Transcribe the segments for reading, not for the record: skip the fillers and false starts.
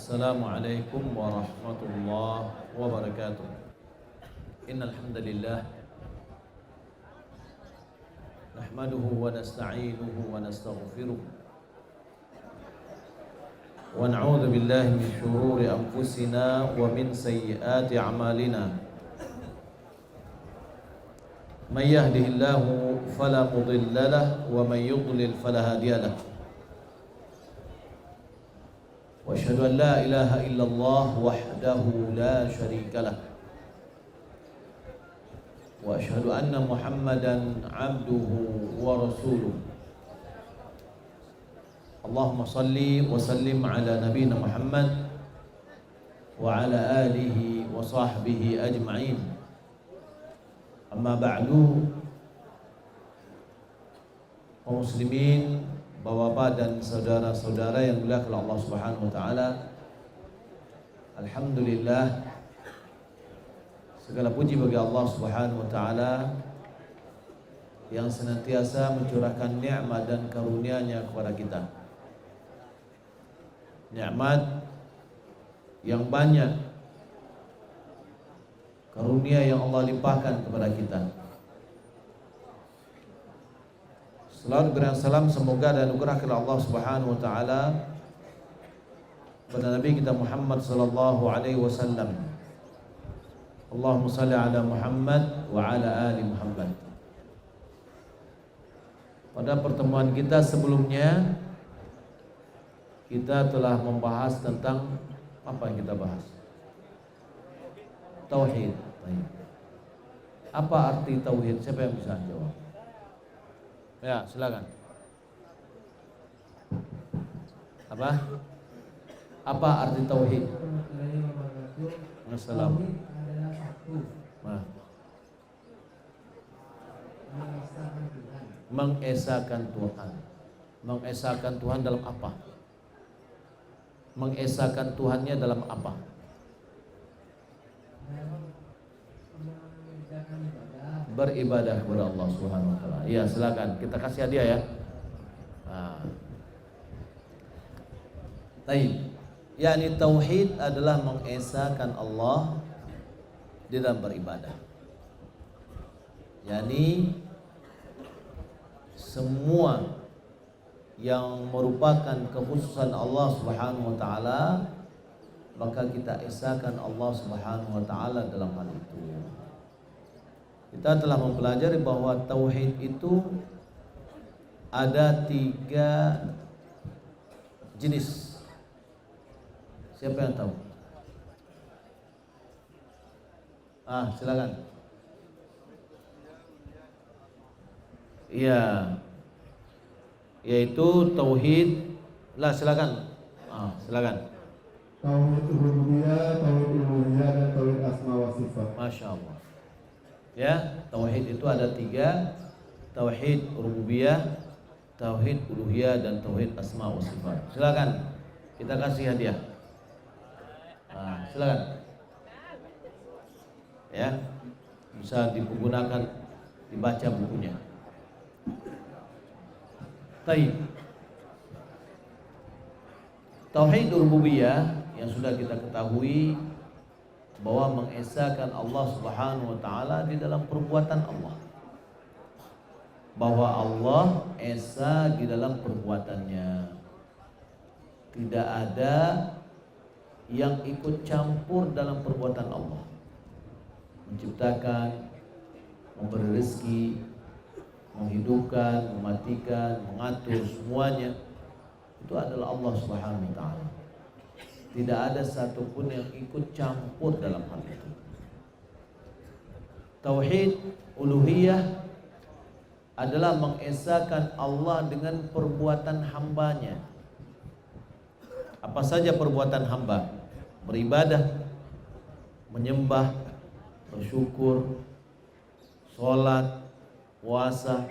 Assalamualaikum warahmatullahi wabarakatuh. Innal hamdalillah nahmaduhu wa nasta'inuhu wa nastaghfiruh wa na'udzu billahi min shururi anfusina wa min sayyiati a'malina. May yahdihillahu fala mudilla lahu wa may yudlil fala hadiya lahu. Wa asyhadu an la ilaha illallah wahdahu la syarika lah. Wa asyhadu anna Muhammadan abduhu wa rasuluh. Allahumma salli wa sallim ala nabiyyina Muhammad wa ala alihi wa sahbihi ajma'in. Amma ba'du. Kaum muslimin, Bapak-bapak dan saudara-saudara yang dimuliakan Allah Subhanahu wa taala. Alhamdulillah, segala puji bagi Allah Subhanahu wa taala yang senantiasa mencurahkan nikmat dan karunia-Nya kepada kita. Nikmat yang banyak, karunia yang Allah limpahkan kepada kita. Selalu berikan salam semoga dan anugerah kepada Allah Subhanahu wa taala kepada Nabi kita Muhammad sallallahu alaihi wasallam. Allahumma shalli ala Muhammad wa ala ali Muhammad. Pada pertemuan kita sebelumnya kita telah membahas tentang apa yang kita bahas? Tauhid. Apa arti tauhid? Siapa yang bisa jawab? Ya, silakan. Apa arti tauhid? Assalamualaikum. Mengesahkan Tuhan. Mengesahkan Tuhan dalam apa? Mengesahkan Tuhannya dalam apa? Beribadah kepada Allah Subhanahu wa taala. Iya, silakan. Kita kasih hadiah ya. Baik. Yani tauhid adalah mengesahkan Allah di dalam beribadah. Yani semua yang merupakan kekhususan Allah Subhanahu wa taala, maka kita esahkan Allah Subhanahu wa taala dalam hal itu. Kita telah mempelajari bahwa tauhid itu ada 3 jenis. Siapa yang tahu? Silakan. Iya. Yaitu tauhid. Silakan. Silakan. Tauhid rububiyah, tauhid uluhiyah, dan tauhid asma wa sifat. Masya Allah. Ya, tauhid itu ada 3. Tauhid rububiyah, tauhid uluhiyah, dan tauhid asma wa sifat. Silakan. Kita kasih hadiah. Silakan. Ya. Bisa digunakan, dibaca bukunya. Baik. Tauhid rububiyah yang sudah kita ketahui bahwa mengesahkan Allah Subhanahu wa taala di dalam perbuatan Allah. Bahwa Allah esa di dalam perbuatannya. Tidak ada yang ikut campur dalam perbuatan Allah. Menciptakan, memberi rezeki, menghidupkan, mematikan, mengatur, semuanya itu adalah Allah Subhanahu wa taala. Tidak ada satupun yang ikut campur dalam hal itu. Tauhid uluhiyah adalah mengesahkan Allah dengan perbuatan hambanya. Apa saja perbuatan hamba? Beribadah, menyembah, bersyukur, sholat, puasa.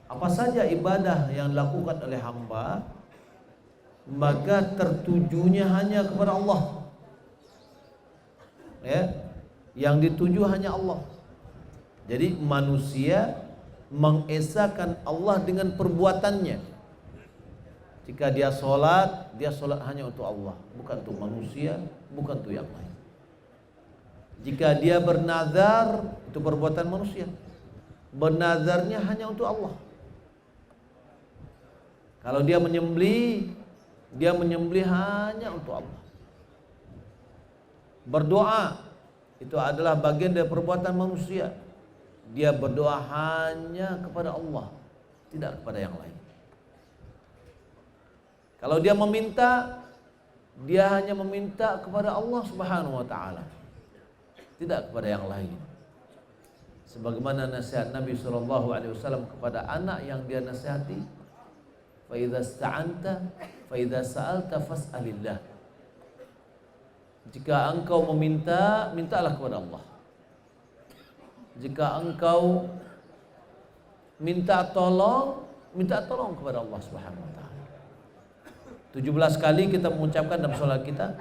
Apa saja ibadah yang dilakukan oleh hamba, maka tertujunya hanya kepada Allah. Ya, yang dituju hanya Allah. Jadi manusia mengesahkan Allah dengan perbuatannya. Jika dia sholat hanya untuk Allah, bukan untuk manusia, bukan untuk yang lain. Jika dia bernazar, itu perbuatan manusia. Bernazarnya hanya untuk Allah. Kalau dia menyembelih hanya untuk Allah. Berdoa itu adalah bagian dari perbuatan manusia. Dia berdoa hanya kepada Allah, tidak kepada yang lain. Kalau dia meminta, dia hanya meminta kepada Allah Subhanahu wa taala, tidak kepada yang lain. Sebagaimana nasihat Nabi SAW kepada anak yang dia nasihati, fa idza sta'anta fa idza sa'alta fas'alillah. Jika engkau meminta, mintalah kepada Allah. Jika engkau minta tolong kepada Allah Subhanahu wa taala. 17 kali kita mengucapkan dalam salat kita,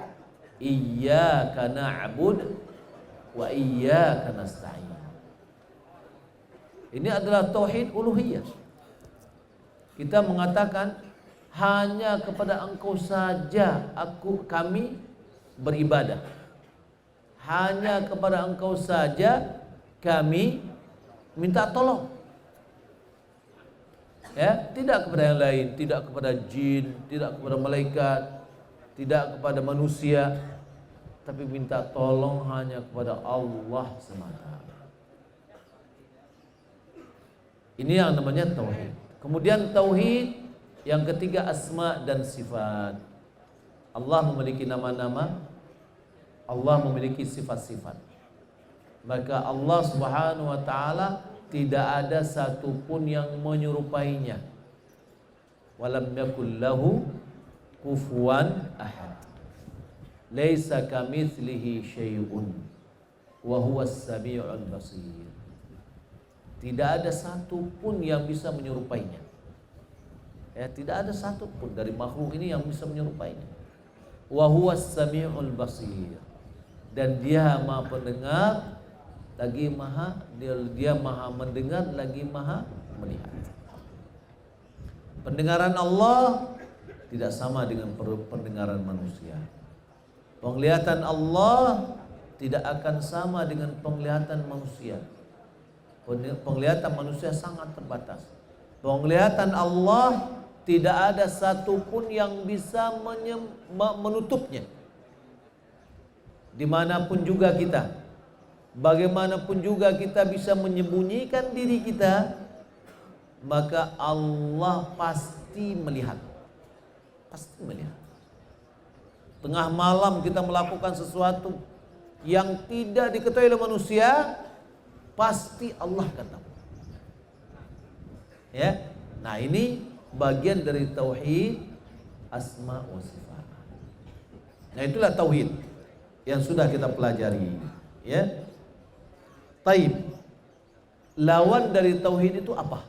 iyyaka na'bud wa iyyaka nasta'in. Ini adalah tauhid uluhiyah. Kita mengatakan hanya kepada Engkau saja kami beribadah. Hanya kepada Engkau saja kami minta tolong. Ya, tidak kepada yang lain, tidak kepada jin, tidak kepada malaikat, tidak kepada manusia, tapi minta tolong hanya kepada Allah semata. Ini yang namanya tauhid. Kemudian tauhid yang ketiga, asma dan sifat. Allah memiliki nama-nama, Allah memiliki sifat-sifat. Maka Allah Subhanahu wa taala tidak ada satupun yang menyerupainya. Walam yakul lahu kufuwan ahad. Laisa kamitslihi syai'un wa huwas samiul basir. Tidak ada satupun yang bisa menyerupainya. Ya, tidak ada satupun dari makhluk ini yang bisa menyerupainya. Wa huwas samiul basir. Dan dia Maha pendengar, lagi dia maha mendengar, lagi maha melihat. Pendengaran Allah tidak sama dengan pendengaran manusia. Penglihatan Allah tidak akan sama dengan penglihatan manusia. Penglihatan manusia sangat terbatas. Penglihatan Allah tidak ada satupun yang bisa menutupnya. Dimanapun juga kita, bagaimanapun juga kita bisa menyembunyikan diri kita, maka Allah pasti melihat. Pasti melihat. Tengah malam kita melakukan sesuatu yang tidak diketahui oleh manusia, pasti Allah akan tahu. Ya. Nah, ini bagian dari tauhid asma wa sifat. Nah, itulah tauhid yang sudah kita pelajari, ya. Taib. Lawan dari tauhid itu apa?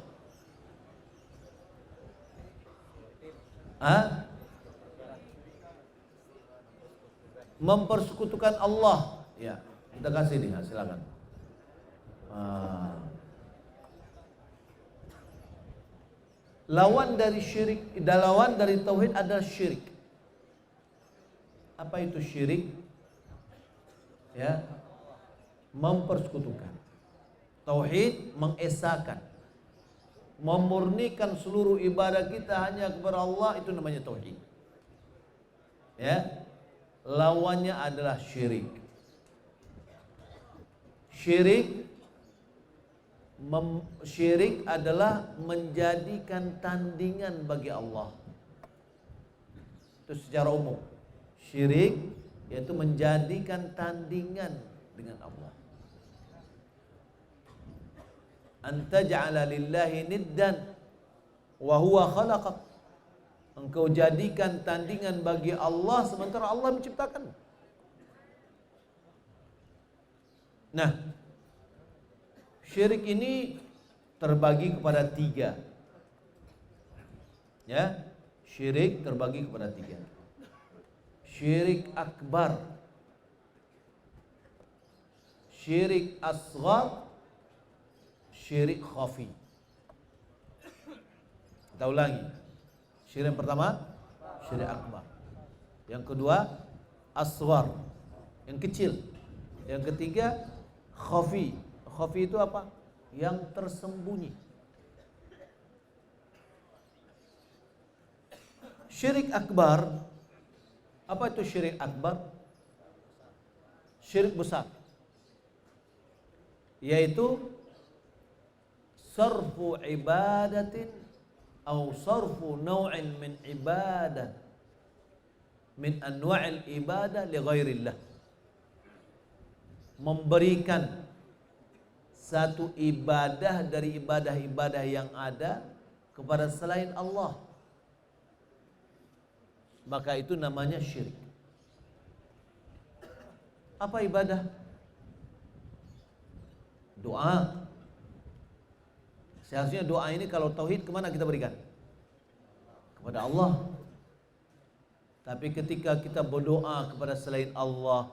Mempersekutukan Allah. Ya, kita kasih nih, silakan. Lawan dari syirik, lawan dari tauhid adalah syirik. Apa itu syirik? Ya, mempersekutukan. Tauhid mengesahkan, memurnikan seluruh ibadah kita hanya kepada Allah, itu namanya tauhid. Ya, lawannya adalah syirik. Syirik adalah menjadikan tandingan bagi Allah. Itu secara umum. Syirik yaitu menjadikan tandingan dengan Allah. Anta ja'ala lillahi niddan wa huwa khalaqak. Engkau jadikan tandingan bagi Allah sementara Allah menciptakan. Nah, syirik ini terbagi kepada 3. Ya, syirik terbagi kepada 3. Syirik akbar, syirik asghar, syirik khafi. Kita ulangi. Syirik yang pertama syirik akbar. Yang kedua asghar, yang kecil. Yang ketiga khafi. Khafi itu apa? Yang tersembunyi. Syirik akbar, apa itu syirik akbar? Syirik besar, yaitu sarfu ibadatin atau sarfu naw'in min ibadah min anwa'il ibadah li ghairillah. Memberikan satu ibadah dari ibadah-ibadah yang ada kepada selain Allah, maka itu namanya syirik. Apa ibadah? Doa. Seharusnya doa ini kalau tauhid kemana kita berikan? Kepada Allah. Tapi ketika kita berdoa kepada selain Allah,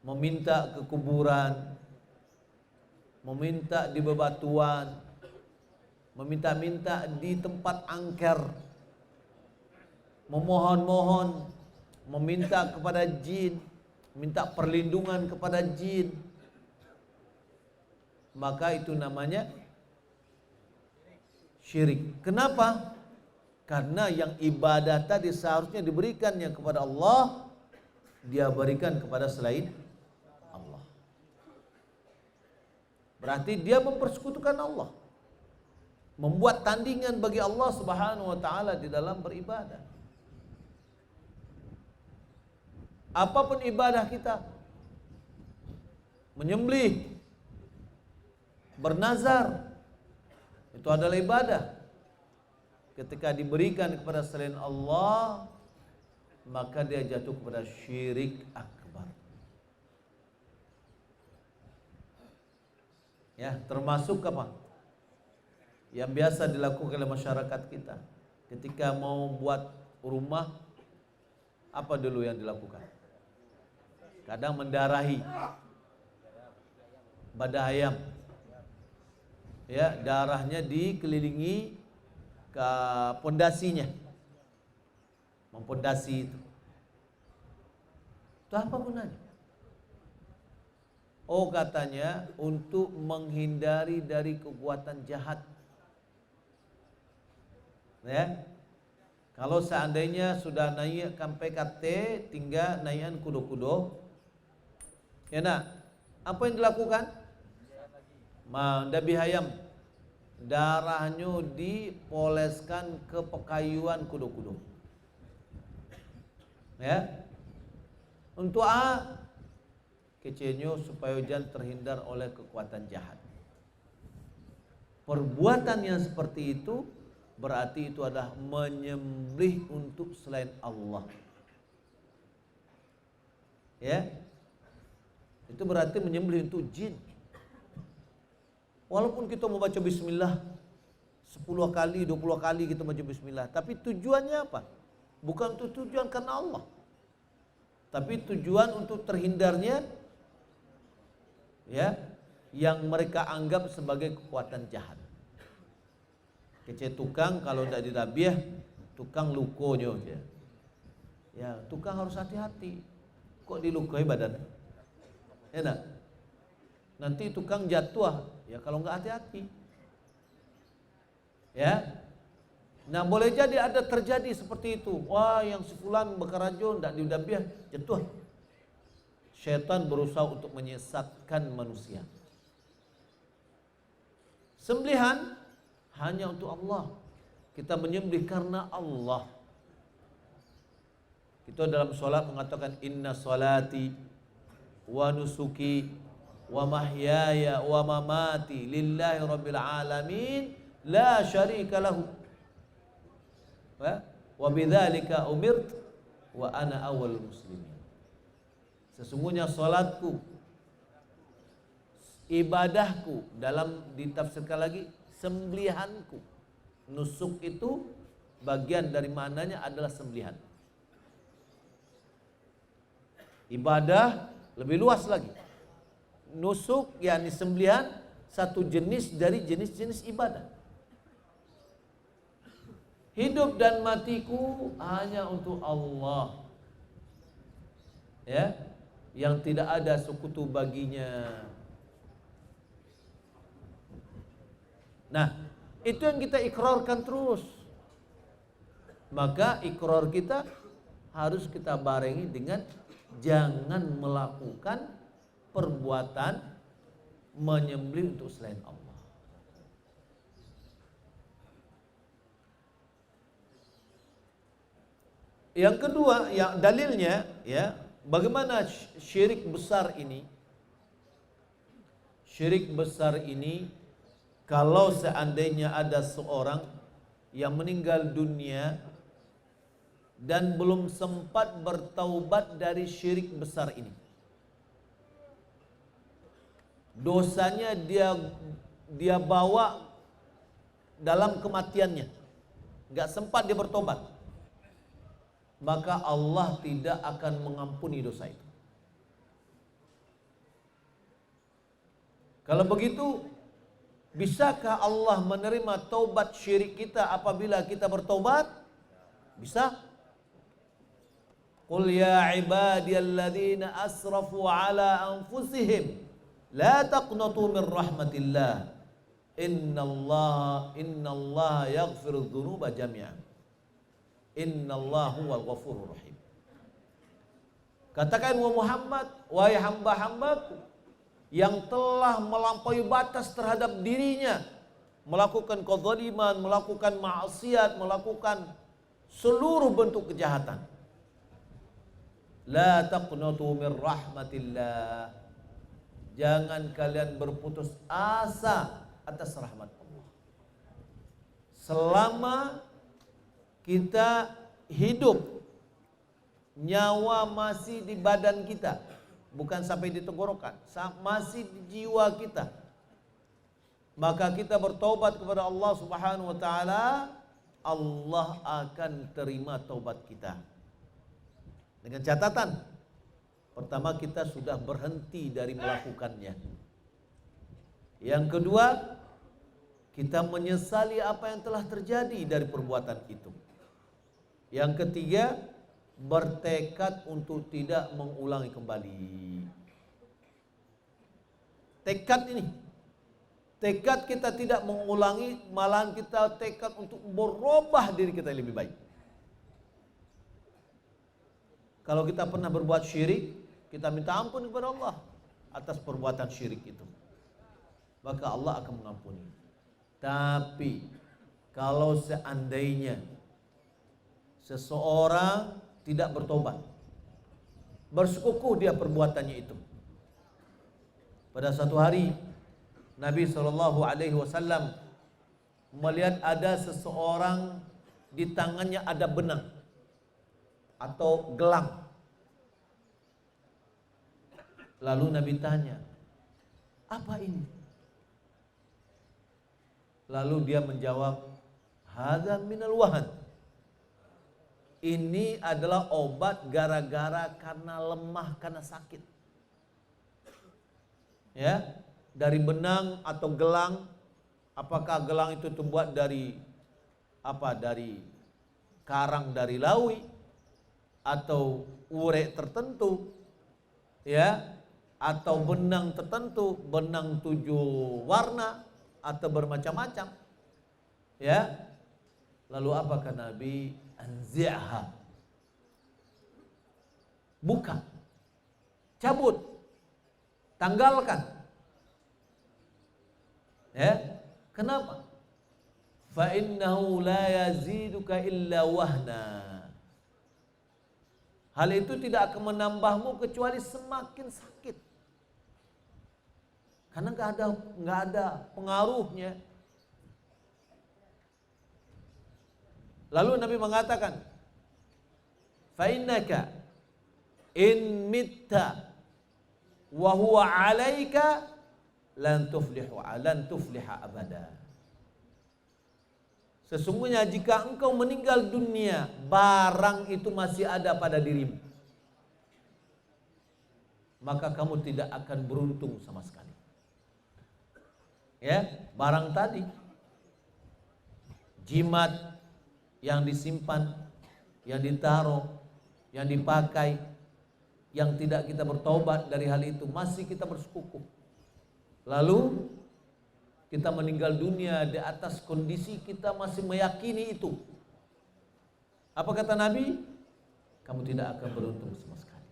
meminta ke kuburan, meminta di bebatuan, meminta-minta di tempat angker, memohon-mohon, meminta kepada jin, minta perlindungan kepada jin, maka itu namanya syirik. Kenapa? Karena yang ibadah tadi seharusnya diberikannya kepada Allah, dia berikan kepada selain Allah. Berarti dia mempersekutukan Allah, membuat tandingan bagi Allah Subhanahu wa taala di dalam beribadah. Apapun ibadah kita, menyembelih, bernazar, itu adalah ibadah. Ketika diberikan kepada selain Allah, maka dia jatuh kepada syirik akbar. Ya, termasuk apa? Yang biasa dilakukan oleh masyarakat kita. Ketika mau buat rumah, apa dulu yang dilakukan? Kadang mendarahi badan ayam, ya, darahnya dikelilingi ke pondasinya, mempondasi itu. Itu apa gunanya? Oh, katanya untuk menghindari dari kekuatan jahat. Ya, kalau seandainya sudah naikkan PKT, tinggal naikkan kudo-kudo. Ya nak, apa yang dilakukan? Dabi hayam, darahnya dipoleskan ke pekayuan kudo-kudo. Ya, untuk kecilnya supaya jangan terhindar oleh kekuatan jahat. Perbuatan yang seperti itu berarti itu adalah menyembelih untuk selain Allah. Ya, itu berarti menyembelih untuk jin. Walaupun kita mau baca bismillah 10 kali, 20 kali kita baca bismillah, tapi tujuannya apa? Bukan untuk tujuan karena Allah, tapi tujuan untuk terhindarnya, ya, yang mereka anggap sebagai kekuatan jahat. Kece tukang kalau tidak didabiah, tukang lukonya aja. Ya, tukang harus hati-hati. Kok dilukai badan? Ya enggak? Nanti tukang jatuh ya kalau enggak hati-hati. Ya. Nah, boleh jadi ada terjadi seperti itu. Wah, yang si fulan bekarajo ndak diudabiah, jatuh. Syaitan berusaha untuk menyesatkan manusia. Sembelihan hanya untuk Allah. Kita menyembelih karena Allah. Kita dalam solat mengatakan inna salati wa nusuki wa mahyaya wa mamati lillahi rabbil alamin la syarika lahu wa bidzalika umirt wa ana awwalul muslimin. Sesungguhnya salatku, ibadahku, dalam ditafsirkan lagi sembelihanku. Nusuk itu bagian dari maknanya adalah sembelihan. Ibadah lebih luas lagi. Nusuk yakni sembelihan satu jenis dari jenis-jenis ibadah. Hidup dan matiku hanya untuk Allah. Ya, yang tidak ada sekutu baginya. Nah, itu yang kita ikrarkan terus. Maka ikrar kita harus kita barengi dengan jangan melakukan perbuatan menyembelih untuk selain Allah. Yang kedua, yang dalilnya ya, bagaimana syirik besar ini? Syirik besar ini kalau seandainya ada seorang yang meninggal dunia dan belum sempat bertaubat dari syirik besar ini, dosanya dia bawa dalam kematiannya, nggak sempat dia bertobat, maka Allah tidak akan mengampuni dosa itu. Kalau begitu, bisakah Allah menerima taubat syirik kita apabila kita bertobat? Bisa. Qul ya ibadiyalladzina asrafu ala anfusihim la taqnatu min rahmatillah innallaha yaghfiru dzunuba jami'an innallahu huwal ghafurur rahim. Katakan wahai Muhammad, wahai hamba-hambaku yang telah melampaui batas terhadap dirinya, melakukan kezaliman, melakukan maksiat, melakukan seluruh bentuk kejahatan. La taqnatu min rahmatillah. Jangan kalian berputus asa atas rahmat Allah. Selama kita hidup, nyawa masih di badan kita, bukan sampai di tenggorokan, masih di jiwa kita, maka kita bertobat kepada Allah Subhanahu wa taala, Allah akan terima taubat kita. Dengan catatan, pertama kita sudah berhenti dari melakukannya. Yang kedua, kita menyesali apa yang telah terjadi dari perbuatan itu. Yang ketiga, bertekad untuk tidak mengulangi kembali. Tekad ini, tekad kita tidak mengulangi, malahan kita tekad untuk berubah diri kita lebih baik. Kalau kita pernah berbuat syirik, kita minta ampun kepada Allah atas perbuatan syirik itu, maka Allah akan mengampuni. Tapi kalau seandainya seseorang tidak bertobat, bersekukuh dia perbuatannya itu. Pada satu hari Nabi SAW melihat ada seseorang di tangannya ada benang atau gelang. Lalu Nabi tanya, apa ini? Lalu dia menjawab, hadza minal wahan. Ini adalah obat gara-gara karena lemah, karena sakit. Ya, dari benang atau gelang. Apakah gelang itu terbuat dari apa? Dari karang dari lawi atau urek tertentu, ya, atau benang tertentu, benang 7 warna atau bermacam-macam. Ya. Lalu apa kata Nabi? Anzi'ha. Buka. Cabut. Tanggalkan. Ya. Kenapa? Fa innahu la yaziduka illa wahna. Hal itu tidak akan menambahmu kecuali semakin sakit. Karena enggak ada pengaruhnya. Lalu Nabi mengatakan, fa innaka in mitta wa huwa 'alaika lan tufliha abada. Sesungguhnya jika engkau meninggal dunia, barang itu masih ada pada dirimu, maka kamu tidak akan beruntung sama sekali. Ya, barang tadi, jimat, yang disimpan, yang ditaruh, yang dipakai, yang tidak kita bertobat dari hal itu, masih kita bersekukuh. Lalu kita meninggal dunia di atas kondisi kita masih meyakini itu. Apa kata Nabi? Kamu tidak akan beruntung sama sekali.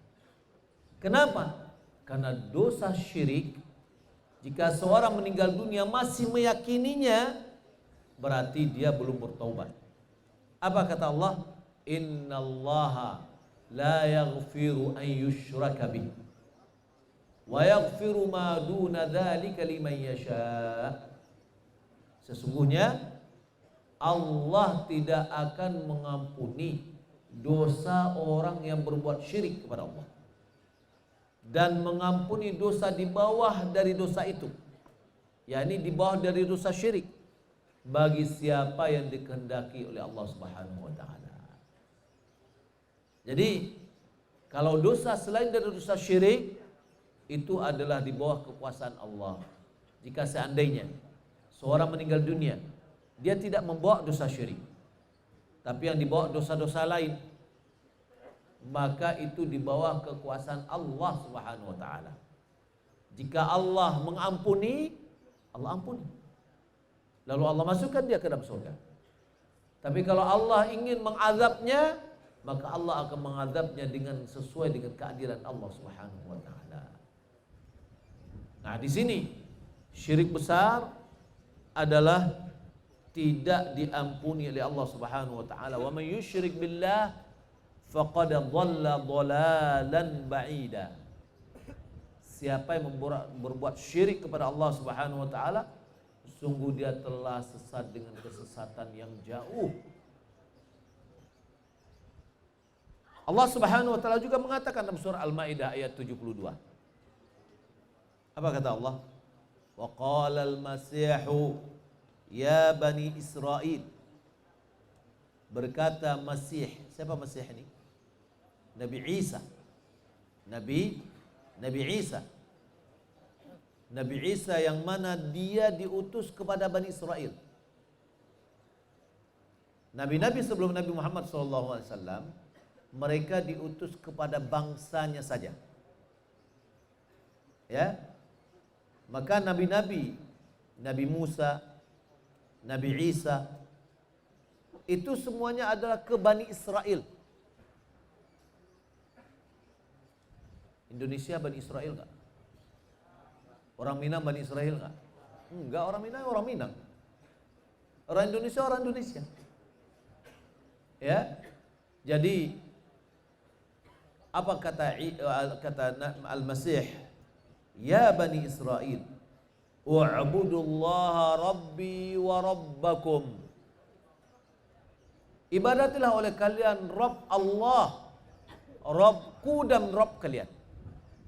Kenapa? Karena dosa syirik, jika seorang meninggal dunia masih meyakininya, berarti dia belum bertaubat. Apa kata Allah? Innallaha la yaghfiru an yushraka bih wa yaghfiru ma duna dzalika liman yasha. Sesungguhnya Allah tidak akan mengampuni dosa orang yang berbuat syirik kepada Allah, dan mengampuni dosa di bawah dari dosa itu, yakni di bawah dari dosa syirik, bagi siapa yang dikehendaki oleh Allah Subhanahu wa taala. Jadi kalau dosa selain dari dosa syirik itu adalah di bawah kekuasaan Allah. Jika seandainya seorang meninggal dunia, dia tidak membawa dosa syirik, tapi yang dibawa dosa-dosa lain, maka itu di bawah kekuasaan Allah Subhanahu wa taala. Jika Allah mengampuni, Allah ampuni. Lalu Allah masukkan dia ke dalam surga. Tapi kalau Allah ingin mengazabnya, maka Allah akan mengazabnya dengan sesuai dengan keadilan Allah Subhanahu wa taala. Nah, di sini syirik besar adalah tidak diampuni oleh Allah Subhanahu wa taala. Wa may yusyrik billah faqad dhalla dhalalan ba'ida. Siapa yang berbuat syirik kepada Allah Subhanahu wa taala, sungguh dia telah sesat dengan kesesatan yang jauh. Allah Subhanahu wa taala juga mengatakan dalam surah Al-Maidah ayat 72. Apa kata Allah? Wa qala al-masihu ya bani Israel. Berkata Masih. Siapa Masih ini? Nabi Isa. Nabi Isa. Nabi Isa yang mana dia diutus kepada Bani Israel. Nabi-nabi sebelum Nabi Muhammad SAW, mereka diutus kepada bangsanya saja. Ya, maka nabi-nabi, Nabi Musa, Nabi Isa, itu semuanya adalah ke Bani Israel. Indonesia Bani Israel enggak? Orang Minang Bani Israel enggak? Enggak, orang Minang orang Minang. Orang Indonesia orang Indonesia. Ya. Jadi apa kata Al-Masih? Ya Bani Israel, wa'budullaha rabbi wa rabbakum. Ibadatilah oleh kalian Rabb Allah, Rabbku dan Rabb kalian.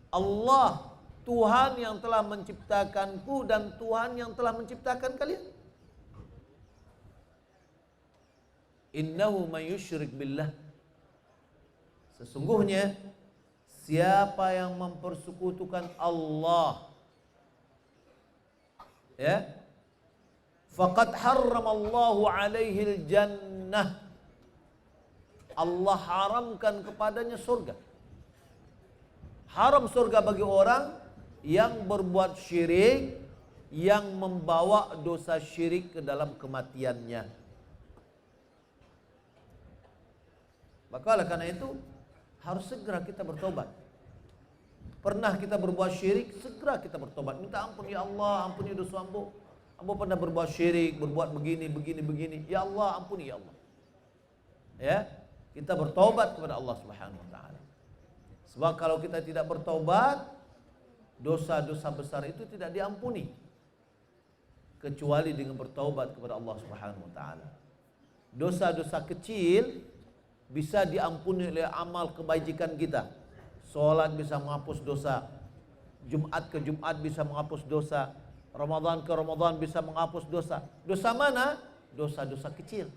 Allah, Tuhan yang telah menciptakanku dan Tuhan yang telah menciptakan kalian. Innahu may yusyrik billah. Sesungguhnya siapa yang mempersekutukan Allah, ya, faqad harramallahu alaihi jannah. Allah haramkan kepadanya surga. Haram surga bagi orang yang berbuat syirik, yang membawa dosa syirik ke dalam kematiannya. Maka oleh karena itu harus segera kita bertobat. Pernah kita berbuat syirik, segera kita bertobat. Minta ampun, ya Allah, ampuni dosa ambo. Ambo pernah berbuat syirik, berbuat begini. Ya Allah, ampuni ya Allah. Ya, kita bertobat kepada Allah Subhanahu wa taala. Sebab kalau kita tidak bertobat, dosa-dosa besar itu tidak diampuni kecuali dengan bertobat kepada Allah Subhanahu wa taala. Dosa-dosa kecil bisa diampuni oleh amal kebajikan kita. Salat bisa menghapus dosa, Jumat ke Jumat bisa menghapus dosa, Ramadan ke Ramadan bisa menghapus dosa. Dosa mana? Dosa-dosa kecil.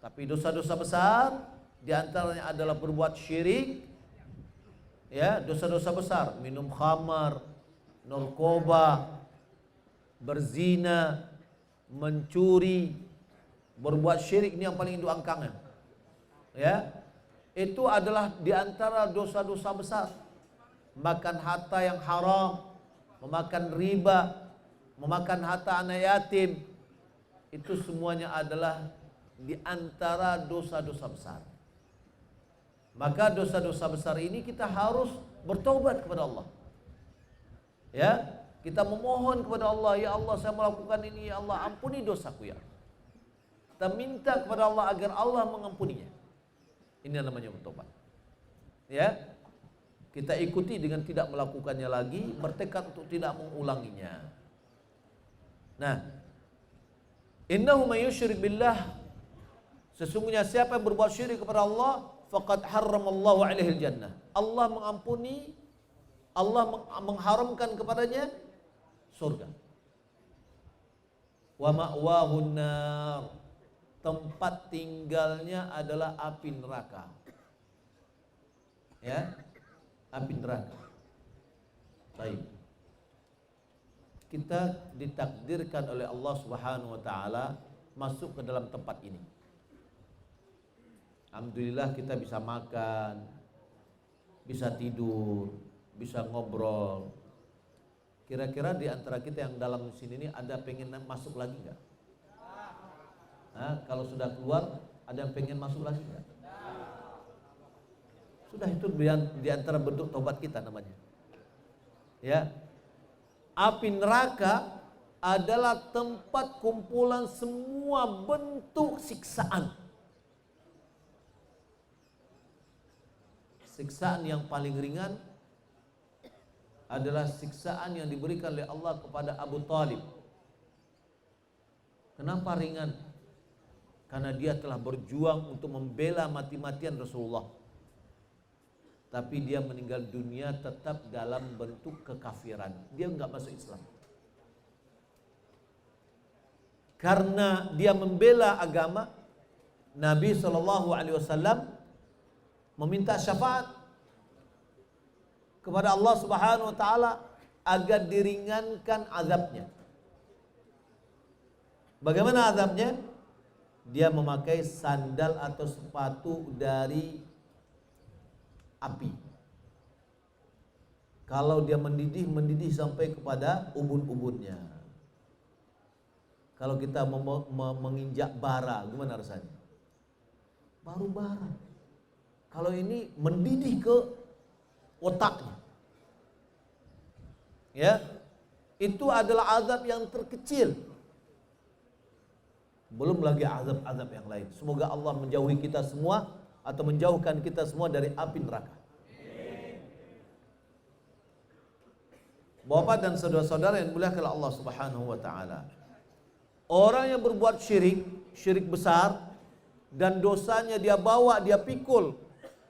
Tapi dosa-dosa besar di antaranya adalah berbuat syirik, ya, dosa-dosa besar, minum khamar, narkoba, berzina, mencuri, berbuat syirik ini yang paling induk angkangnya. Ya, itu adalah diantara dosa-dosa besar. Makan harta yang haram, memakan riba, memakan harta anak yatim, itu semuanya adalah diantara dosa-dosa besar. Maka dosa-dosa besar ini kita harus bertobat kepada Allah. Ya, kita memohon kepada Allah, ya Allah saya melakukan ini, ya Allah ampuni dosaku ya. Kita minta kepada Allah agar Allah mengampuninya. Ini namanya bertobat. Ya, kita ikuti dengan tidak melakukannya lagi, bertekad untuk tidak mengulanginya. Nah, innahu may yusyrik billah, sesungguhnya siapa yang berbuat syirik kepada Allah, faqad harramallahu alaihi jannah. Allah mengampuni, Allah mengharamkan kepadanya surga. Wa ma'wahun nar, tempat tinggalnya adalah api neraka. Ya, api neraka. Baik. Kita ditakdirkan oleh Allah Subhanahu wa taala masuk ke dalam tempat ini. Alhamdulillah kita bisa makan, bisa tidur, bisa ngobrol. Kira-kira di antara kita yang dalam sini ini ada pengen masuk lagi enggak? Nah, kalau sudah keluar ada yang pengen masuk lagi enggak? Sudah, itu di antara bentuk tobat kita namanya. Ya. Api neraka adalah tempat kumpulan semua bentuk siksaan. Siksaan yang paling ringan adalah siksaan yang diberikan oleh Allah kepada Abu Talib. Kenapa ringan? Karena dia telah berjuang untuk membela mati-matian Rasulullah. Tapi dia meninggal dunia tetap dalam bentuk kekafiran. Dia enggak masuk Islam. Karena dia membela agama, Nabi SAW meminta syafaat kepada Allah Subhanahu wa taala agar diringankan azabnya. Bagaimana azabnya? Dia memakai sandal atau sepatu dari api. Kalau dia mendidih sampai kepada ubun-ubunnya. Kalau kita menginjak bara, gimana rasanya? Baru bara. Kalau ini mendidih ke otaknya. Ya, itu adalah azab yang terkecil. Belum lagi azab-azab yang lain. Semoga Allah menjauhi kita semua atau menjauhkan kita semua dari api neraka. Bapak dan saudara-saudara yang dimuliakan Allah Subhanahu wa taala. Orang yang berbuat syirik besar dan dosanya dia bawa, dia pikul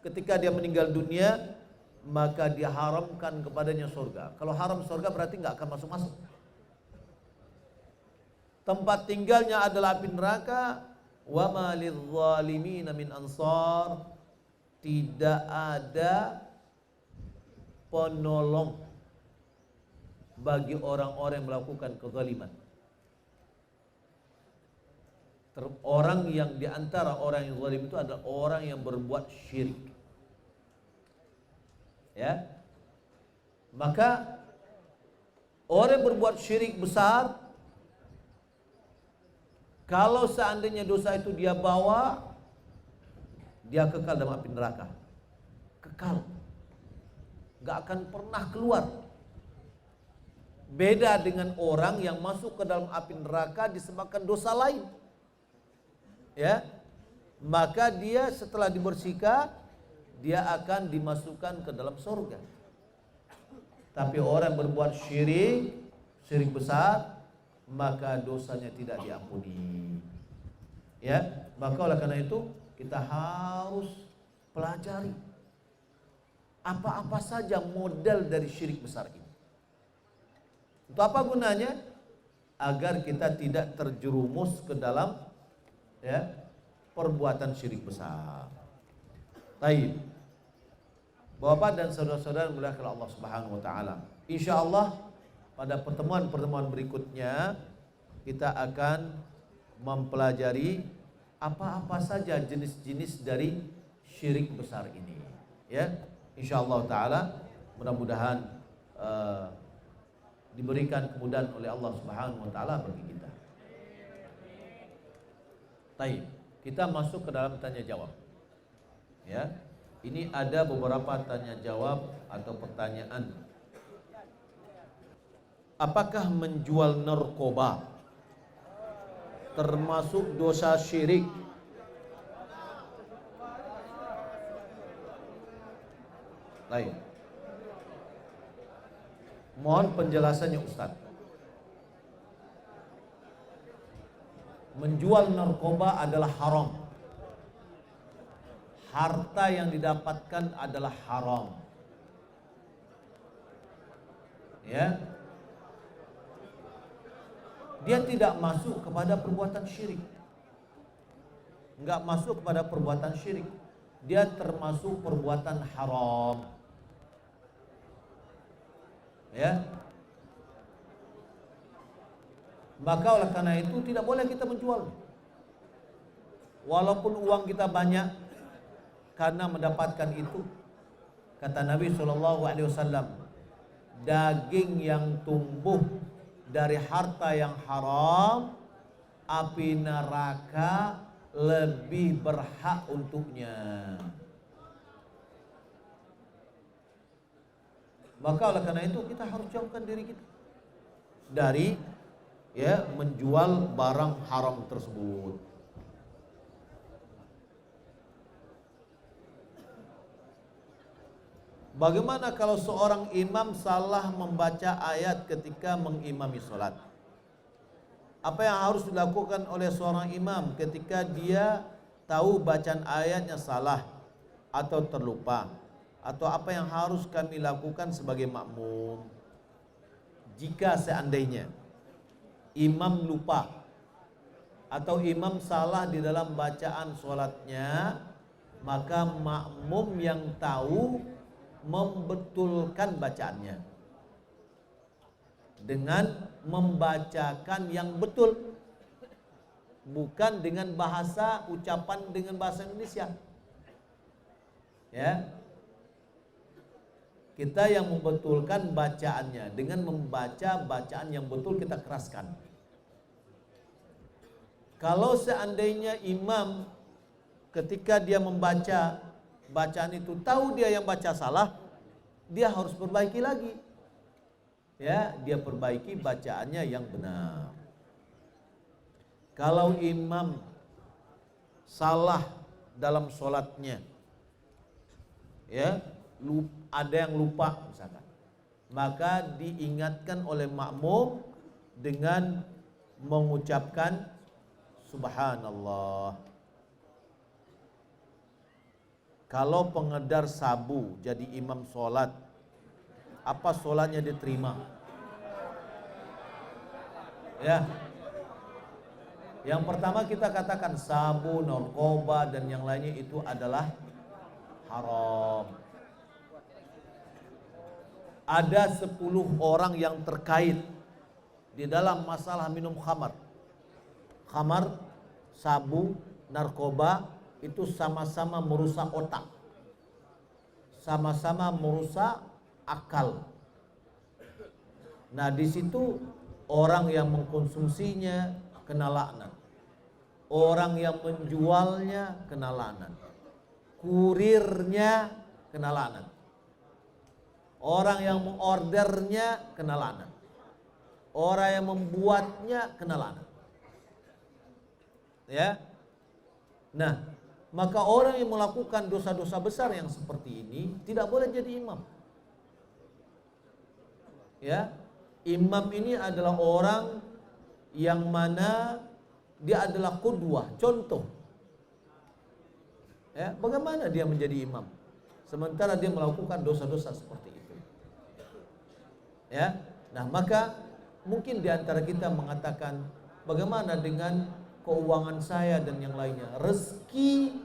ketika dia meninggal dunia, maka diharamkan kepadanya surga. Kalau haram surga berarti enggak akan masuk-masuk. Tempat tinggalnya adalah api neraka. Wa ma lidh-dhalimin min ansar, tidak ada penolong bagi orang-orang yang melakukan kezaliman. Orang yang diantara orang yang zalim itu adalah orang yang berbuat syirik. Ya, maka orang yang berbuat syirik besar, kalau seandainya dosa itu dia bawa, dia kekal dalam api neraka. Kekal. Gak akan pernah keluar. Beda dengan orang yang masuk ke dalam api neraka disebabkan dosa lain. Ya, maka dia setelah dibersihkan, dia akan dimasukkan ke dalam surga. Tapi orang berbuat syirik besar, maka dosanya tidak diampuni. Ya, maka oleh karena itu kita harus pelajari apa-apa saja modal dari syirik besar ini. Untuk apa gunanya? Agar kita tidak terjerumus ke dalam perbuatan syirik besar. Baik. Bapak dan saudara-saudara yang dimuliakan Allah Subhanahu wa taala. Insyaallah pada pertemuan-pertemuan berikutnya kita akan mempelajari apa-apa saja jenis-jenis dari syirik besar ini. Ya, insyaallah taala mudah-mudahan diberikan kemudahan oleh Allah Subhanahu wa taala bagi kita. Baik, kita masuk ke dalam tanya jawab. Ya. Ini ada beberapa tanya jawab atau pertanyaan. Apakah menjual narkoba termasuk dosa syirik? Baik. Mohon penjelasannya Ustaz. Menjual narkoba adalah haram. Harta yang didapatkan adalah haram. Ya. Dia tidak masuk kepada perbuatan syirik. Enggak masuk kepada perbuatan syirik. Dia termasuk perbuatan haram. Ya. Maka oleh karena itu tidak boleh kita menjual. Walaupun uang kita banyak karena mendapatkan itu, kata Nabi SAW, daging yang tumbuh dari harta yang haram, api neraka lebih berhak untuknya. Maka oleh karena itu kita harus jauhkan diri kita dari menjual barang haram tersebut. Bagaimana kalau seorang imam salah membaca ayat ketika mengimami sholat? Apa yang harus dilakukan oleh seorang imam ketika dia tahu bacaan ayatnya salah atau terlupa? Atau apa yang harus kami lakukan sebagai makmum? Jika seandainya imam lupa atau imam salah di dalam bacaan sholatnya, maka makmum yang tahu membetulkan bacaannya dengan membacakan yang betul, bukan dengan bahasa ucapan dengan bahasa Indonesia. Ya, kita yang membetulkan bacaannya dengan membaca bacaan yang betul, kita keraskan. Kalau seandainya imam ketika dia membaca bacaan itu tahu dia yang baca salah, dia harus perbaiki lagi. Ya, dia perbaiki bacaannya yang benar. Kalau imam salah dalam sholatnya, ya, ada yang lupa misalkan, maka diingatkan oleh makmum dengan mengucapkan subhanallah. Kalau pengedar sabu jadi imam sholat, apa sholatnya diterima? Ya. Yang pertama kita katakan sabu, narkoba dan yang lainnya itu adalah haram. Ada 10 orang yang terkait di dalam masalah minum khamar. Khamar, sabu, narkoba itu sama-sama merusak otak, sama-sama merusak akal. Nah, di situ orang yang mengkonsumsinya kena laknat, orang yang menjualnya kena laknat, kurirnya kena laknat, orang yang mengordernya kena laknat, orang yang membuatnya kena laknat. Ya. Nah, maka orang yang melakukan dosa-dosa besar yang seperti ini tidak boleh jadi imam. Ya, imam ini adalah orang yang mana dia adalah qudwah, contoh. Ya, bagaimana dia menjadi imam sementara dia melakukan dosa-dosa seperti itu? Ya, nah maka mungkin di antara kita mengatakan, bagaimana dengan keuangan saya dan yang lainnya? Rezeki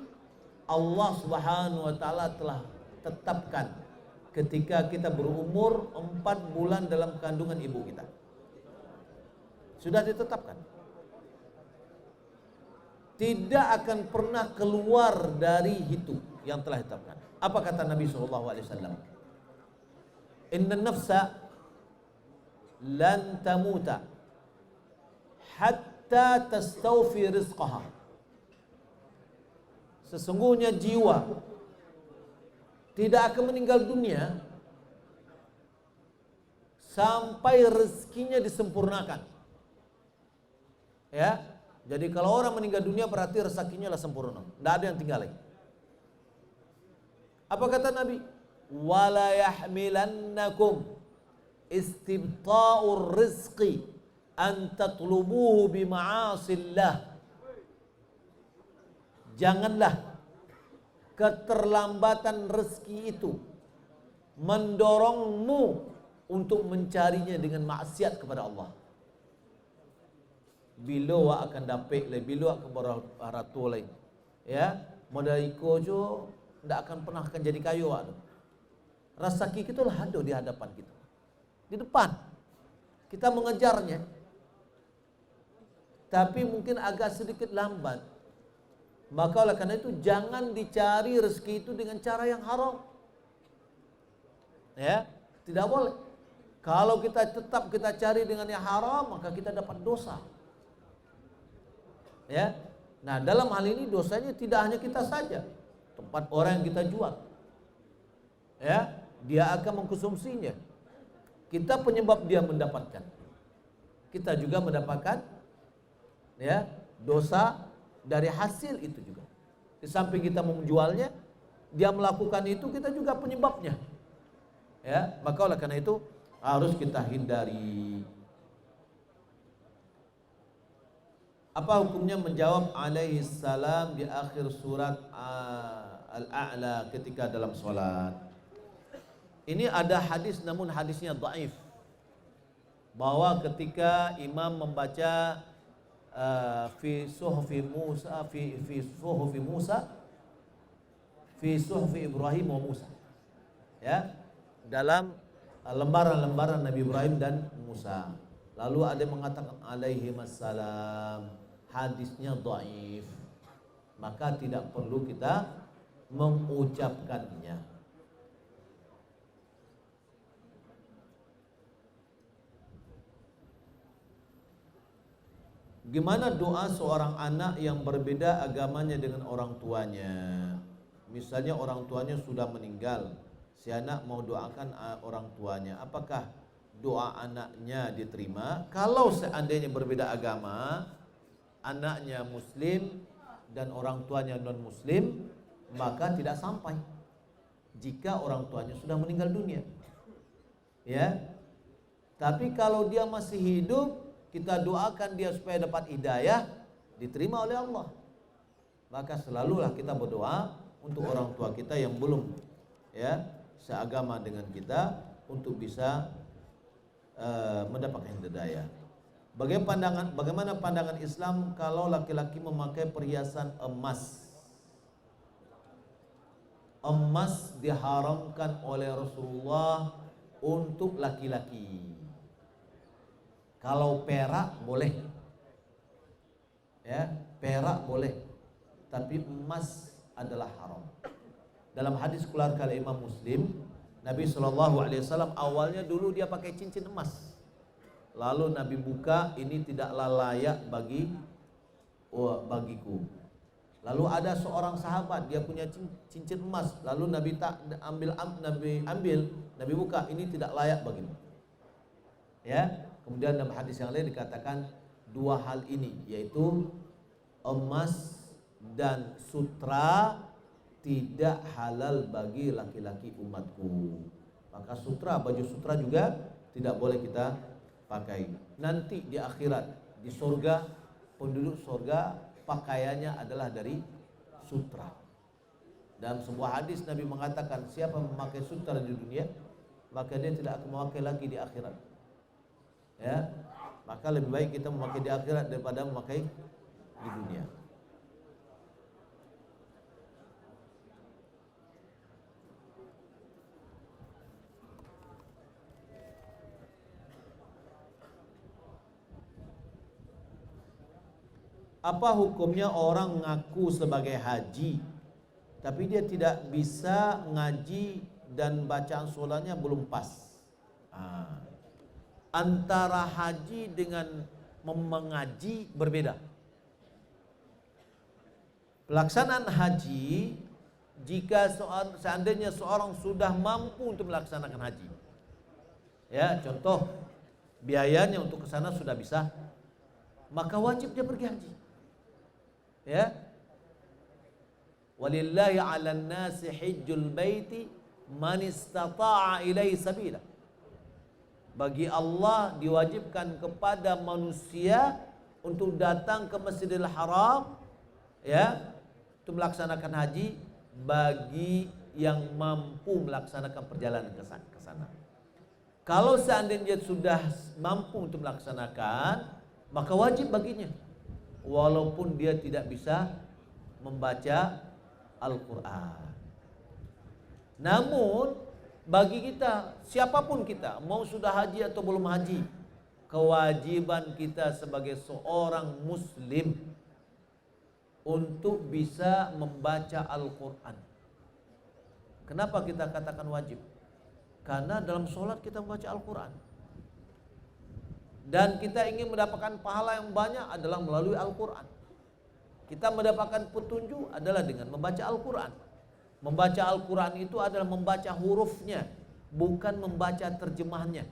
Allah Subhanahu wa taala telah tetapkan ketika kita berumur 4 bulan dalam kandungan ibu kita. Sudah ditetapkan. tidak akan pernah keluar dari itu yang telah ditetapkan. Apa kata Nabi SAW? Inna nafsa lan tamuta hatta tastawfi rizqaha. Sesungguhnya jiwa tidak akan meninggal dunia sampai rezekinya disempurnakan. Ya, jadi kalau orang meninggal dunia berarti rezekinya lah sempurna, tidak ada yang tinggal lagi. Apa kata Nabi? Wala yahmilannakum istibta'ur rizqi an tatlubuhu bima'asillah. Janganlah keterlambatan rezeki itu mendorongmu untuk mencarinya dengan maksiat kepada Allah. Bila akan dapat le, bila akan beratur le. Ya, modal iko jo ndak akan pernah akan jadi kayu tu. Rezeki kita lah ada di hadapan kita. Di depan. Kita mengejarnya. Tapi mungkin agak sedikit lambat. Maka oleh karena itu jangan dicari rezeki itu dengan cara yang haram. Ya, tidak boleh. Kalau kita tetap kita cari dengan yang haram, maka kita dapat dosa. Ya. Nah, dalam hal ini dosanya tidak hanya kita saja. Tempat orang yang kita jual. Ya, dia akan mengkonsumsinya. Kita penyebab dia mendapatkan. Kita juga mendapatkan ya, dosa dari hasil itu juga. Di samping kita menjualnya, dia melakukan itu, kita juga penyebabnya. Ya, maka oleh karena itu harus kita hindari. Apa hukumnya menjawab alaihi salam di akhir surat Al-A'la ketika dalam solat? Ini ada hadis namun hadisnya dhaif. Bahwa ketika imam membaca fi suhfi Musa fi suhfi Musa fi suhfi Ibrahim wa Musa, ya, dalam lembaran-lembaran Nabi Ibrahim dan Musa. Lalu ada yang mengatakan alaihi wassalam, hadisnya dhaif, maka tidak perlu kita mengucapkannya. Gimana doa seorang anak yang berbeda agamanya dengan orang tuanya? Misalnya orang tuanya sudah meninggal, si anak mau doakan orang tuanya. Apakah doa anaknya diterima? Kalau seandainya berbeda agama, anaknya muslim dan orang tuanya non muslim, maka tidak sampai jika orang tuanya sudah meninggal dunia. Ya. Tapi kalau dia masih hidup, kita doakan dia supaya dapat hidayah, diterima oleh Allah. Maka selalulah kita berdoa untuk orang tua kita yang belum ya seagama dengan kita untuk bisa mendapatkan hidayah. Bagaimana pandangan Islam kalau laki-laki memakai perhiasan emas? Emas diharamkan oleh Rasulullah untuk laki-laki. Kalau perak boleh, ya, perak boleh, tapi emas adalah haram. Dalam hadis keluarga Imam Muslim, Nabi SAW awalnya dulu dia pakai cincin emas. Lalu Nabi buka, ini tidaklah layak bagiku. Lalu ada seorang sahabat, dia punya cincin emas. Lalu Nabi Nabi buka, ini tidak layak bagimu. Ya. Kemudian dalam hadis yang lain dikatakan dua hal ini, yaitu emas dan sutra tidak halal bagi laki-laki umatku. Maka sutra, baju sutra juga tidak boleh kita pakai. Nanti di akhirat, di surga, penduduk surga pakaiannya adalah dari sutra. Dalam sebuah hadis Nabi mengatakan, siapa memakai sutra di dunia, maka dia tidak akan memakai lagi di akhirat. Ya, maka lebih baik kita memakai di akhirat daripada memakai di dunia. Apa hukumnya orang ngaku sebagai haji tapi dia tidak bisa ngaji dan bacaan solatnya belum pas? Antara haji dengan mengaji berbeda. Pelaksanaan haji, jika seandainya seorang sudah mampu untuk melaksanakan haji, ya contoh biayanya untuk ke sana sudah bisa, maka wajib dia pergi haji. Ya, walillahi 'alan nasi hajjul baiti man istata'a ilaihi sabila. Bagi Allah diwajibkan kepada manusia untuk datang ke Masjidil Haram, ya, untuk melaksanakan haji bagi yang mampu melaksanakan perjalanan ke sana. Kalau seandainya sudah mampu untuk melaksanakan, maka wajib baginya, walaupun dia tidak bisa membaca Al-Quran. Namun bagi kita, siapapun kita, mau sudah haji atau belum haji, kewajiban kita sebagai seorang muslim untuk bisa membaca Al-Quran. Kenapa kita katakan wajib? Karena dalam sholat kita membaca Al-Quran, dan kita ingin mendapatkan pahala yang banyak adalah melalui Al-Quran. Kita mendapatkan petunjuk adalah dengan membaca Al-Quran. Membaca Al-Quran itu adalah membaca hurufnya, bukan membaca terjemahannya.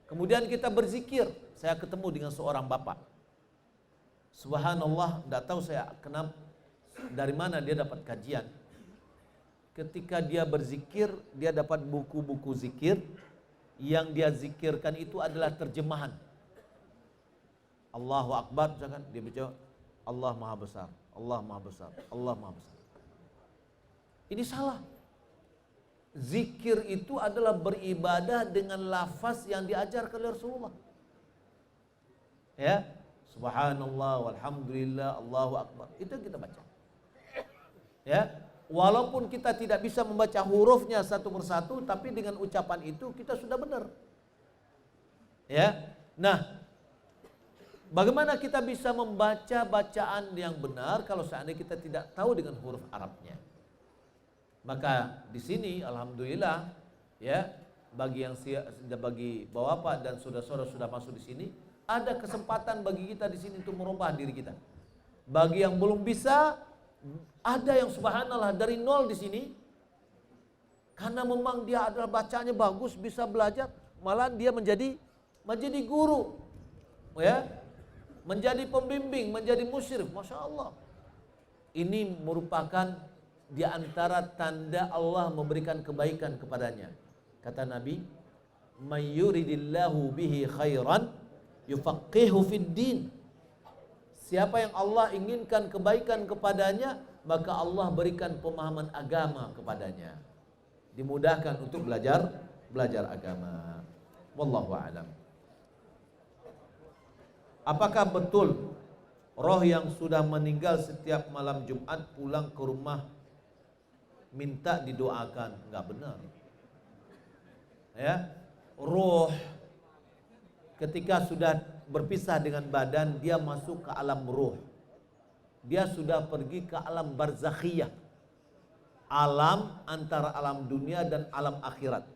Kemudian kita berzikir. Saya ketemu dengan seorang bapak, subhanallah, tidak tahu saya kenapa, dari mana dia dapat kajian. Ketika dia berzikir, dia dapat buku-buku zikir. Yang dia zikirkan itu adalah terjemahan. Allahu Akbar, misalkan dia baca Allah Maha Besar, Allah Maha Besar, Allah Maha Besar. Ini salah. Zikir itu adalah beribadah dengan lafaz yang diajarkan oleh Rasulullah. Ya, subhanallah, walhamdulillah, Allahu Akbar. Itu yang kita baca. Ya, walaupun kita tidak bisa membaca hurufnya satu persatu, tapi dengan ucapan itu kita sudah benar. Ya. Nah, bagaimana kita bisa membaca bacaan yang benar kalau seandainya kita tidak tahu dengan huruf Arabnya? Maka di sini alhamdulillah, ya, bagi bapak dan saudara-saudara sudah masuk di sini, ada kesempatan bagi kita di sini untuk merubah diri kita. Bagi yang belum bisa, ada yang subhanallah dari nol di sini, karena memang dia adalah bacanya bagus, bisa belajar, malah dia menjadi guru, ya, menjadi pembimbing, menjadi musyrif. Masya Allah. Ini merupakan di antara tanda Allah memberikan kebaikan kepadanya. Kata Nabi, "May yuridillahu bihi khairan yufaqihu fid din." Siapa yang Allah inginkan kebaikan kepadanya, maka Allah berikan pemahaman agama kepadanya. Dimudahkan untuk belajar agama. Wallahu a'lam. Apakah betul roh yang sudah meninggal setiap malam Jumat pulang ke rumah minta didoakan? Enggak benar. Ya, roh ketika sudah berpisah dengan badan, dia masuk ke alam ruh. Dia sudah pergi ke alam barzakhiyah, alam antara alam dunia dan alam akhirat.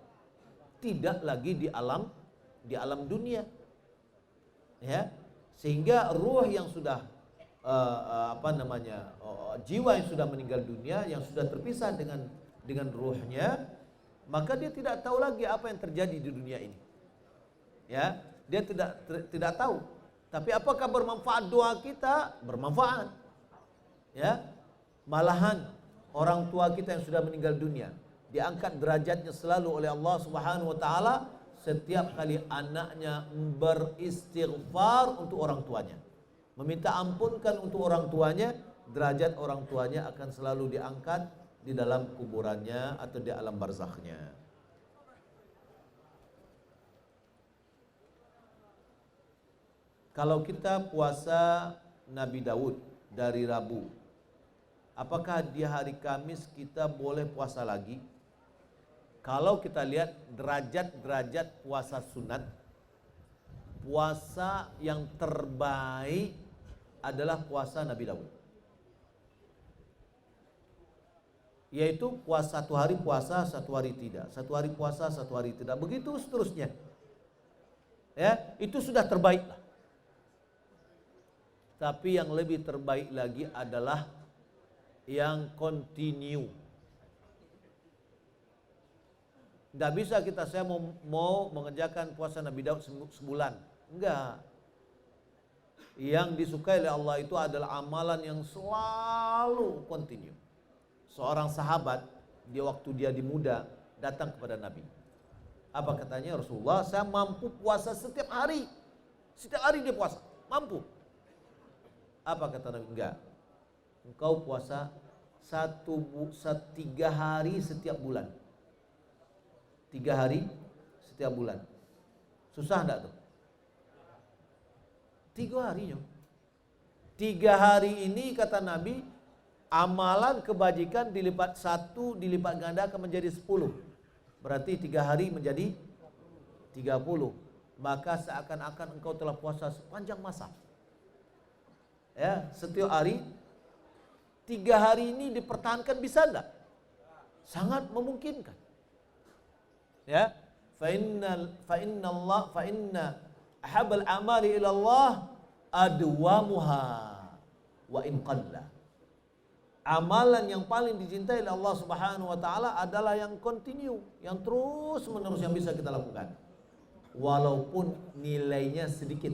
Tidak lagi di alam dunia. Ya, sehingga ruh yang sudah jiwa yang sudah meninggal dunia, yang sudah terpisah dengan ruhnya, maka dia tidak tahu lagi apa yang terjadi di dunia ini. Ya, dia tidak tahu. Tapi apakah bermanfaat doa kita? Bermanfaat. Ya, malahan orang tua kita yang sudah meninggal dunia diangkat derajatnya selalu oleh Allah Subhanahu wa taala setiap kali anaknya beristighfar untuk orang tuanya, meminta ampunkan untuk orang tuanya, derajat orang tuanya akan selalu diangkat di dalam kuburannya atau di alam barzakhnya. Kalau kita puasa Nabi Daud dari Rabu, apakah di hari Kamis kita boleh puasa lagi? Kalau kita lihat derajat-derajat puasa sunat, puasa yang terbaik adalah puasa Nabi Daud. Yaitu puasa 1 hari puasa, 1 hari tidak. 1 hari puasa, 1 hari tidak. Begitu seterusnya. Ya, itu sudah terbaik lah. Tapi yang lebih terbaik lagi adalah yang continue. Tidak bisa saya mau mengerjakan puasa Nabi Daud sebulan. Enggak. Yang disukai oleh Allah itu adalah amalan yang selalu continue. Seorang sahabat, waktu dia di muda, datang kepada Nabi. Apa katanya? Rasulullah, saya mampu puasa setiap hari. Setiap hari dia puasa, mampu. Apa kata Nabi? Enggak. Engkau puasa 3 hari setiap bulan. 3 hari setiap bulan. Susah enggak tuh? 3 harinya. 3 hari ini kata Nabi, amalan kebajikan dilipat 1, dilipat gandakan menjadi 10. Berarti 3 hari menjadi 30. Maka seakan-akan engkau telah puasa sepanjang masa. Ya, setiap hari 3 hari ini dipertahankan bisa enggak? Sangat memungkinkan. Ya, fa inna ahabal amali ila Allah adwamuha wa in qalla. Amalan yang paling dicintai oleh Allah Subhanahu wa taala adalah yang continue, yang terus menerus yang bisa kita lakukan. Walaupun nilainya sedikit.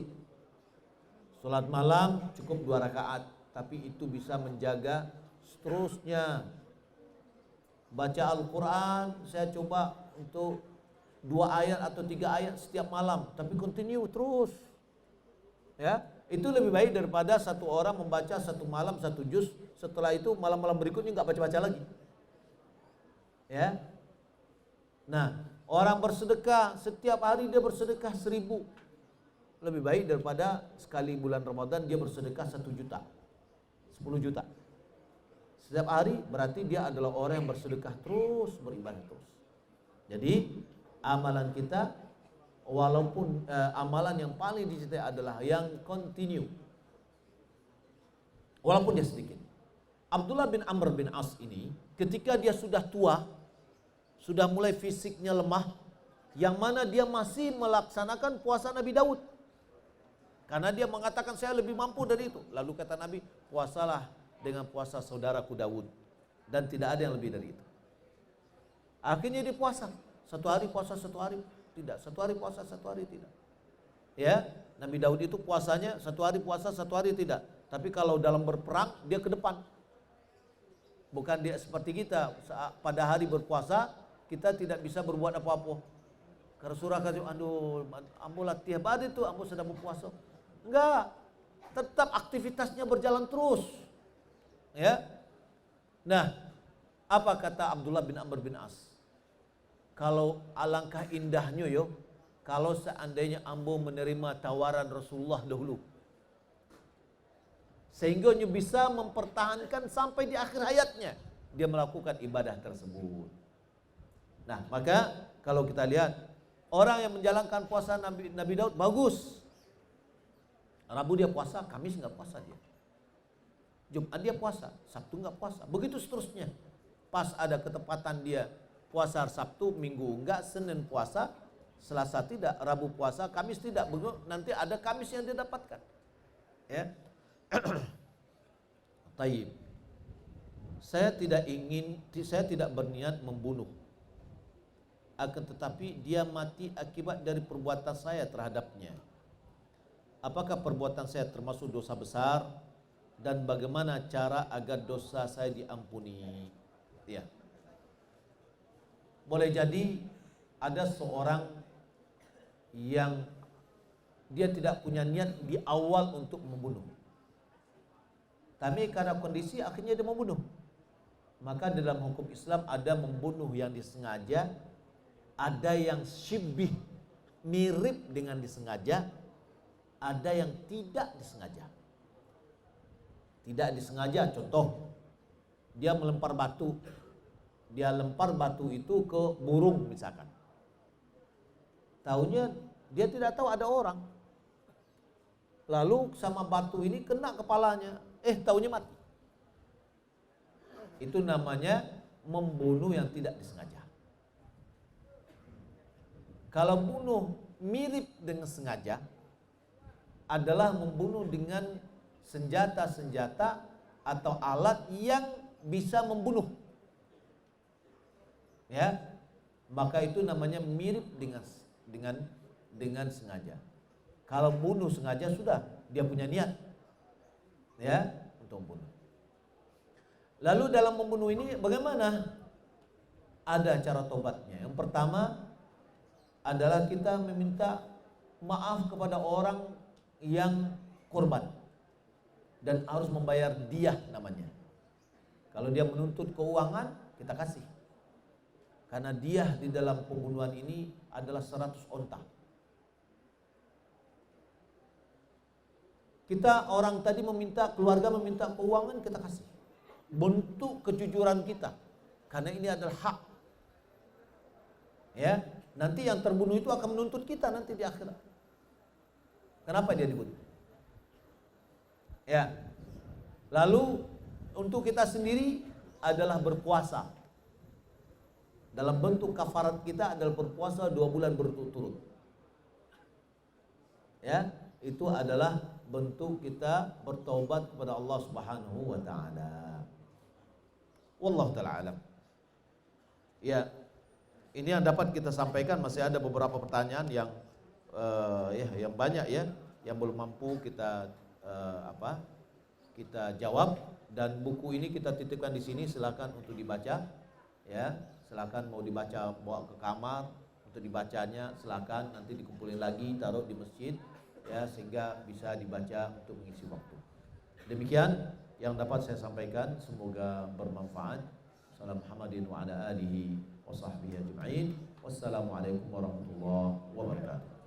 Salat malam cukup 2 rakaat, tapi itu bisa menjaga seterusnya. Baca Al-Quran, saya coba untuk 2 ayat atau 3 ayat setiap malam, tapi continue terus. Ya, itu lebih baik daripada satu orang membaca 1 malam 1 juz, setelah itu malam-malam berikutnya nggak baca-baca lagi. Ya. Nah, orang bersedekah setiap hari dia bersedekah 1000. Lebih baik daripada sekali bulan Ramadan dia bersedekah 1 juta, 10 juta. Setiap hari berarti dia adalah orang yang bersedekah terus, beribadah terus. Jadi amalan kita, walaupun amalan yang paling dicintai adalah yang continue, walaupun dia sedikit. Abdullah bin Amr bin As ini ketika dia sudah tua, sudah mulai fisiknya lemah, yang mana dia masih melaksanakan puasa Nabi Daud. Karena dia mengatakan saya lebih mampu dari itu. Lalu kata Nabi, puasalah dengan puasa saudaraku Daud. Dan tidak ada yang lebih dari itu. Akhirnya dia puasa. 1 hari puasa, 1 hari tidak. 1 hari puasa, 1 hari tidak. Ya, Nabi Daud itu puasanya 1 hari puasa, 1 hari tidak. Tapi kalau dalam berperang dia ke depan. Bukan dia seperti kita. Pada hari berpuasa kita tidak bisa berbuat apa-apa. Karena surah kata, aduh, ambo latihan pada itu, ambo sedang berpuasa. Enggak, tetap aktivitasnya berjalan terus. Ya. Nah, apa kata Abdullah bin Amr bin As? Kalau alangkah indahnya yo, kalau seandainya ambo menerima tawaran Rasulullah dahulu, sehingga bisa mempertahankan sampai di akhir hayatnya dia melakukan ibadah tersebut. Nah, maka kalau kita lihat orang yang menjalankan puasa Nabi Daud bagus. Rabu dia puasa, Kamis nggak puasa dia. Jumat dia puasa, Sabtu nggak puasa. Begitu seterusnya. Pas ada ketepatan dia puasa Sabtu, Minggu enggak, Senin puasa, Selasa tidak, Rabu puasa, Kamis tidak. Begitu nanti ada Kamis yang dia dapatkan. Ya. Taib. Saya tidak berniat membunuh. Akan tetapi dia mati akibat dari perbuatan saya terhadapnya. Apakah perbuatan saya termasuk dosa besar dan bagaimana cara agar dosa saya diampuni? Ya. Boleh jadi ada seorang yang dia tidak punya niat di awal untuk membunuh. Tapi karena kondisi akhirnya dia membunuh. Maka dalam hukum Islam ada membunuh yang disengaja, ada yang syibih mirip dengan disengaja, ada yang tidak disengaja. Tidak disengaja, contoh dia melempar batu. Dia lempar batu itu ke burung misalkan. Taunya dia tidak tahu ada orang. lalu sama batu ini kena kepalanya, taunya mati. Itu namanya membunuh yang tidak disengaja. Kalau bunuh mirip dengan sengaja adalah membunuh dengan senjata-senjata atau alat yang bisa membunuh. Ya, maka itu namanya mirip dengan sengaja. Kalau bunuh sengaja sudah dia punya niat, ya, untuk membunuh. Lalu dalam membunuh ini bagaimana? Ada cara tobatnya. Yang pertama adalah kita meminta maaf kepada orang yang korban dan harus membayar diyah namanya. Kalau dia menuntut keuangan, kita kasih. Karena diyah di dalam pembunuhan ini adalah 100 onta. Kita orang tadi keluarga meminta keuangan, kita kasih. Bentuk kejujuran kita, karena ini adalah hak. Ya, nanti yang terbunuh itu akan menuntut kita nanti di akhirat. Kenapa dia dibunuh? Ya. Lalu untuk kita sendiri adalah berpuasa. Dalam bentuk kafarat kita adalah berpuasa 2 bulan berturut-turut. Ya, itu adalah bentuk kita bertobat kepada Allah Subhanahu wa taala. Wallahu taala alam. Ya, ini yang dapat kita sampaikan. Masih ada beberapa pertanyaan yang yang banyak ya, yang belum mampu kita kita jawab, dan buku ini kita titipkan di sini, silakan untuk dibaca ya. Silakan mau dibaca bawa ke kamar untuk dibacanya, silakan nanti dikumpulin lagi taruh di masjid ya, sehingga bisa dibaca untuk mengisi waktu. Demikian yang dapat saya sampaikan, semoga bermanfaat. Muhammadin wa ala alihi wa sahbihi ajma'in. Wassalamualaikum warahmatullahi wabarakatuh.